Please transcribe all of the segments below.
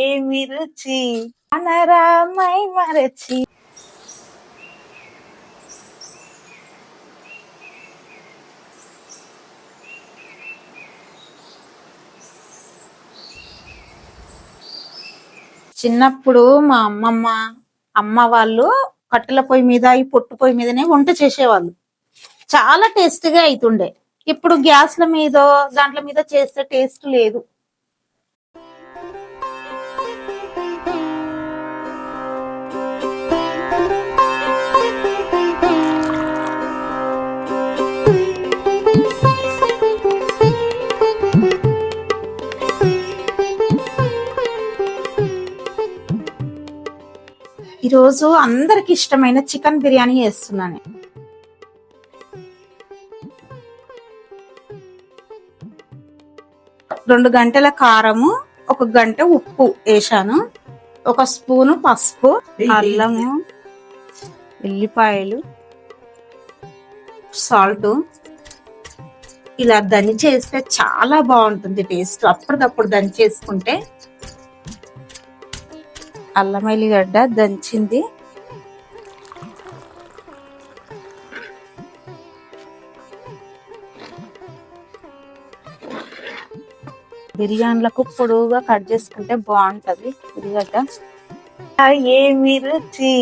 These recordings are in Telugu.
ఏమి రుచి అనరామై మరచి. చిన్నప్పుడు మా అమ్మ వాళ్ళు కట్టెల పొయ్యి మీద ఈ పొట్టు పొయ్యి మీదనే వంట చేసేవాళ్ళు. చాలా టేస్టీగా అవుతుండే. ఇప్పుడు గ్యాస్ల మీద దాంట్ల మీద చేస్తే టేస్ట్ లేదు. ఈరోజు అందరికి ఇష్టమైన చికెన్ బిర్యానీ చేస్తున్నాను. 2 గంటల కారము, 1 గంట ఉప్పు వేసాను, 1 స్పూను పసుపు, అల్లము, ఎల్లిపాయలు, సాల్ట్. ఇలా దంచేస్తే చాలా బాగుంటుంది టేస్ట్. అప్పటిదప్పుడు దంచేసుకుంటే. అల్లం ఎల్లిగడ్డ దంచింది, బిర్యానీలకు పొడవుగా కట్ చేసుకుంటే బాగుంటది ఉల్లిగడ్డ. ఏమి రుచి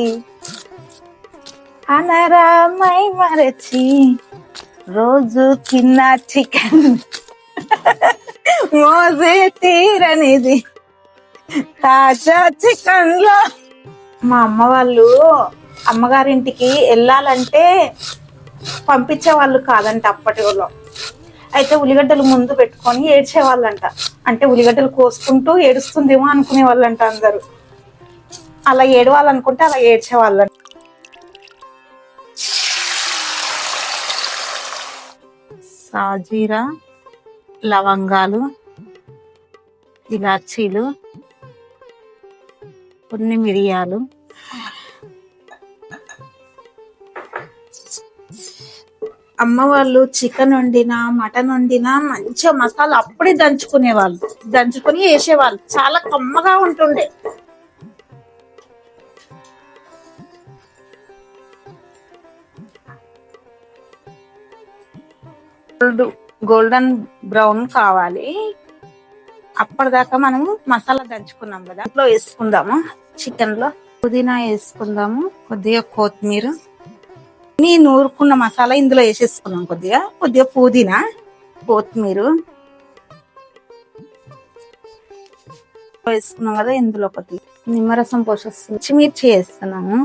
అనరామై మరచి, రోజు తిన్న చికెన్ మోసే తీరనిది తాజా చికెన్ లో. మా అమ్మ వాళ్ళు అమ్మగారింటికి వెళ్ళాలంటే పంపించే వాళ్ళు కాదంట అప్పటి వాళ్ళు. అయితే ఉల్లిగడ్డలు ముందు పెట్టుకొని ఏడ్చేవాళ్ళంట. అంటే ఉల్లిగడ్డలు కోసుకుంటూ ఏడుస్తుందేమో అనుకునే వాళ్ళంట అందరూ. అలా ఏడవాలనుకుంటే అలా ఏడ్చేవాళ్ళంట. సాజీరా, లవంగాలు, ఇలాచీలు, కొన్ని మిరియాలు, అమ్మ వాళ్ళు చికెన్ వండినా మటన్ వండినా మంచిగా మసాలా అప్పుడే దంచుకునేవాళ్ళు, దంచుకొని వేసేవాళ్ళు. చాలా కమ్మగా ఉంటుండే. గోల్డెన్ బ్రౌన్ కావాలి. అప్పటిదాకా మనము మసాలా దంచుకున్నాం కదా, ఇంట్లో వేసుకుందాము. చికెన్ లో పుదీనా వేసుకుందాము, కొద్దిగా కొత్తిమీర, నూరుకున్న మసాలా ఇందులో వేసేసుకున్నాం. కొద్దిగా పుదీనా, కొత్తిమీర వేసుకున్నాం కదా. ఇందులో కొద్దిగా నిమ్మరసం పోసేస్తున్నాం, పచ్చిమిర్చి వేస్తున్నాము.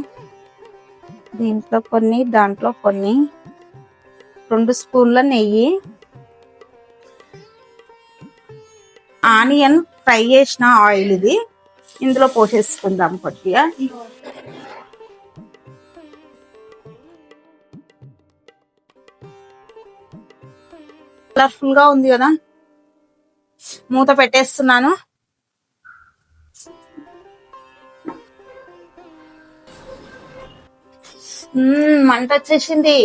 దీంట్లో కొన్ని, దాంట్లో కొన్ని, 2 స్పూన్ల నెయ్యి, ఆనియన్ ఫ్రై చేసిన ఆయిల్ ఇది ఇందులో పోసేసుకుందాం కొద్దిగా. కలర్ఫుల్ గా ఉంది కదా, మూత పెట్టేస్తున్నాను. మంట వచ్చేసింది.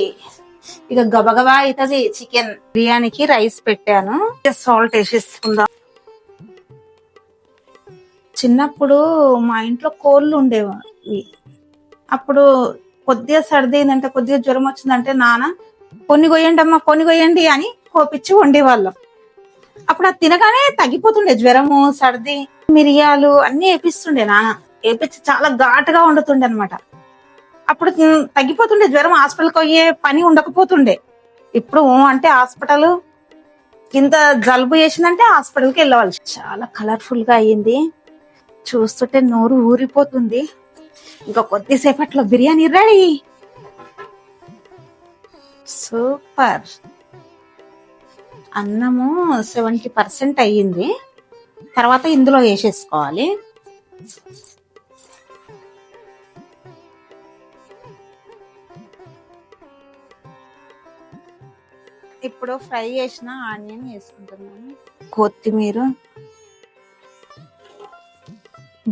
ఇక గబగబా అవుతుంది చికెన్ బిర్యానీకి. రైస్ పెట్టాను, సాల్ట్ వేసేసుకుందాం. చిన్నప్పుడు మా ఇంట్లో కోళ్ళు ఉండేవి. అప్పుడు కొద్దిగా సర్ది అయిందంటే, కొద్దిగా జ్వరం వచ్చిందంటే నాన్న కొన్ని కొయ్యండి అమ్మా, కొన్ని కొయ్యండి అని కోపించి వండేవాళ్ళం. అప్పుడు అది తినగానే తగ్గిపోతుండే జ్వరము, సర్ది. మిరియాలు అన్ని వేపిస్తుండే నాన్న. వేపించి చాలా ఘాటుగా వండుతుండే అనమాట. అప్పుడు తగ్గిపోతుండే జ్వరం, హాస్పిటల్కి పోయే పని ఉండకపోతుండే. ఇప్పుడు అంటే హాస్పిటల్, ఇంత జలుబు చేసిందంటే హాస్పిటల్కి వెళ్ళవాలి. చాలా కలర్ఫుల్ గా అయ్యింది, చూస్తుంటే నోరు ఊరిపోతుంది. ఇంకా కొద్దిసేపట్లో బిర్యానీ రెడీ. సూపర్. అన్నము 70% అయ్యింది. తర్వాత ఇందులో వేసేసుకోవాలి. ఇప్పుడు ఫ్రై చేసిన ఆనియన్ వేసుకుంటున్నాను, కొత్తిమీర.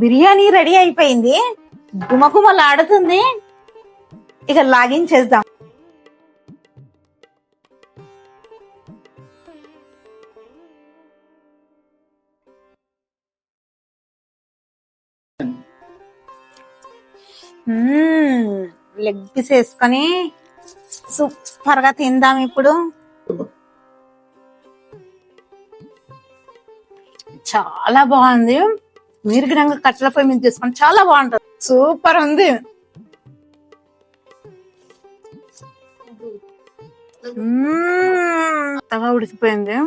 బిర్యానీ రెడీ అయిపోయింది, గుమగుమలాడుతుంది. ఇక లాగించేద్దాం. లెగ్ పీస్ వేసుకొని సూపర్ గా తిందాం ఇప్పుడు. చాలా బాగుంది. మీరు గినంగా కట్టెల పొయ్యి మీద చేసుకొని చాలా బాగుంటది. సూపర్ ఉంది. తగా ఉడికిపోయింది.